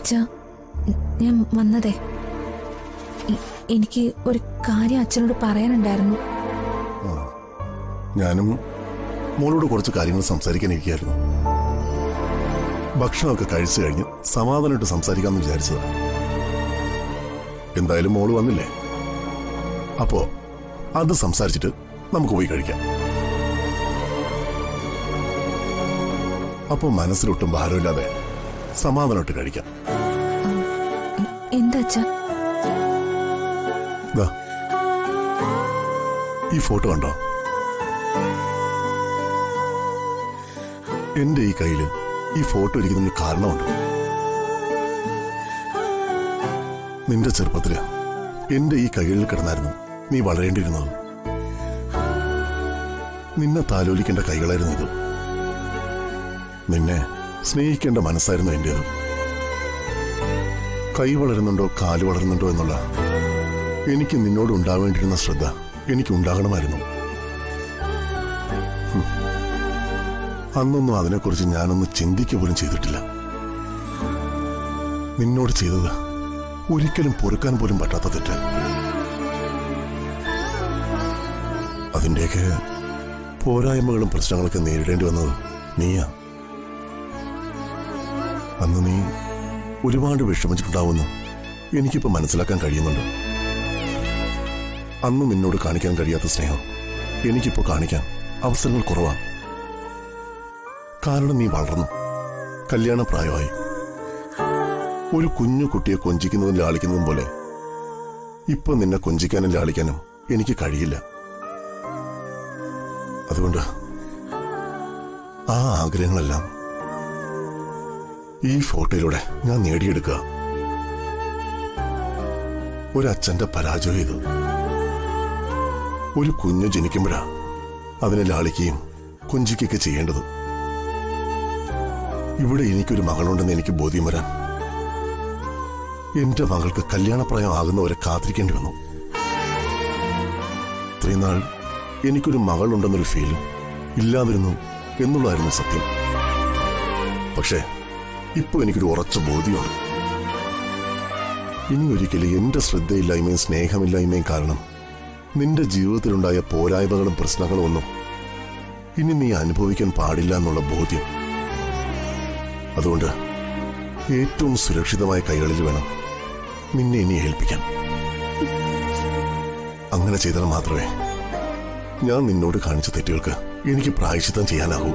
അച്ഛാ, ഞാൻ വന്നതേ എനിക്ക് ഒരു കാര്യം അച്ഛനോട് പറയാനുണ്ടായിരുന്നു. ഞാനും മോളോട് കുറച്ച് കാര്യങ്ങൾ സംസാരിക്കാനിരിക്കുകയായിരുന്നു. ഭക്ഷണമൊക്കെ കഴിച്ചു കഴിഞ്ഞ് സമാധാനമായിട്ട് സംസാരിക്കാമെന്ന് വിചാരിച്ചതാ. എന്തായാലും മോള് വന്നില്ലേ, അപ്പോ അത് സംസാരിച്ചിട്ട് നമുക്ക് പോയി കഴിക്കാം. അപ്പോ മനസ്സിലൊട്ടും ഭാരമില്ലാതെ സമാധാനമായിട്ട് കഴിക്കാം. എന്താ അച്ഛാ? ഈ ഫോട്ടോ കണ്ടോ? എന്റെ ഈ കയ്യില് ഈ ഫോട്ടോ ഇരിക്കുന്നതിന് കാരണമുണ്ട്. നിന്റെ ചെറുപ്പത്തില് എന്റെ ഈ കൈകളിൽ കിടന്നായിരുന്നു നീ വളരേണ്ടിയിരുന്നത്. നിന്നെ താലോലിക്കേണ്ട കൈകളായിരുന്നു ഇത്. നിന്നെ സ്നേഹിക്കേണ്ട മനസ്സായിരുന്നു എന്റേത്. കൈ വളരുന്നുണ്ടോ കാല് വളരുന്നുണ്ടോ എന്നുള്ള എനിക്ക് നിന്നോട് ഉണ്ടാവേണ്ടിയിരുന്ന ശ്രദ്ധ എനിക്ക് ഉണ്ടാകണമായിരുന്നു. അന്നൊന്നും അതിനെക്കുറിച്ച് ഞാനൊന്ന് ചിന്തിക്കുക പോലും ചെയ്തിട്ടില്ല. നിന്നോട് ചെയ്തത് ഒരിക്കലും പൊറുക്കാൻ പോലും പറ്റാത്ത തെറ്റ്. അതിന്റെയൊക്കെ പോരായ്മകളും പ്രശ്നങ്ങളൊക്കെ നേരിടേണ്ടി വന്നത് നീയാ. അന്ന് നീ ഒരുപാട് വിഷമിച്ചിട്ടുണ്ടാവുമെന്ന് എനിക്കിപ്പോ മനസ്സിലാക്കാൻ കഴിയുന്നുണ്ട്. അന്ന് നിന്നോട് കാണിക്കാൻ കഴിയാത്ത സ്നേഹം എനിക്കിപ്പോ കാണിക്കാൻ അവസരങ്ങൾ കുറവാണ്. കാരണം നീ വളർന്നു, കല്യാണ പ്രായമായി. ഒരു കുഞ്ഞു കുട്ടിയെ കൊഞ്ചിക്കുന്നതും ലാളിക്കുന്നതും പോലെ ഇപ്പൊ നിന്നെ കൊഞ്ചിക്കാനും ലാളിക്കാനും എനിക്ക് കഴിയില്ല. അതുകൊണ്ട് ആ ആഗ്രഹങ്ങളെല്ലാം ഈ ഫോട്ടോയിലൂടെ ഞാൻ നേടിയെടുക്കുക. ഒരച്ഛന്റെ പരാജയം ഇത്. ഒരു കുഞ്ഞ് ജനിക്കുമ്പോഴാ അതിനെ ലാളിക്കുകയും കൊഞ്ചിക്കുകയൊക്കെ ചെയ്യേണ്ടത്. ഇവിടെ എനിക്കൊരു മകളുണ്ടെന്ന് എനിക്ക് ബോധ്യം വരാൻ എന്റെ മകൾക്ക് കല്യാണപ്രായം ആകുന്നവരെ കാത്തിരിക്കേണ്ടി വന്നു. ഇത്രയും നാൾ എനിക്കൊരു മകളുണ്ടെന്നൊരു ഫീലും ഇല്ലാതിരുന്നു എന്നുള്ളതായിരുന്നു സത്യം. പക്ഷേ ഇപ്പൊ എനിക്കൊരു ഉറച്ച ബോധ്യമുണ്ട്. ഇനി ഒരിക്കലും എന്റെ ശ്രദ്ധയില്ലായ്മയും സ്നേഹമില്ലായ്മയും കാരണം നിന്റെ ജീവിതത്തിലുണ്ടായ പോരായ്മകളും പ്രശ്നങ്ങളും ഒന്നും ഇനി നീ അനുഭവിക്കാൻ പാടില്ല എന്നുള്ള ബോധ്യം. അതുകൊണ്ട് ഏറ്റവും സുരക്ഷിതമായ കൈകളിൽ വേണം നിന്നെ ഇനി ഏൽപ്പിക്കാൻ. അങ്ങനെ ചെയ്താൽ മാത്രമേ ഞാൻ നിന്നോട് കാണിച്ച തെറ്റുകൾക്ക് എനിക്ക് പ്രായശ്ചിത്തം ചെയ്യാനാകൂ.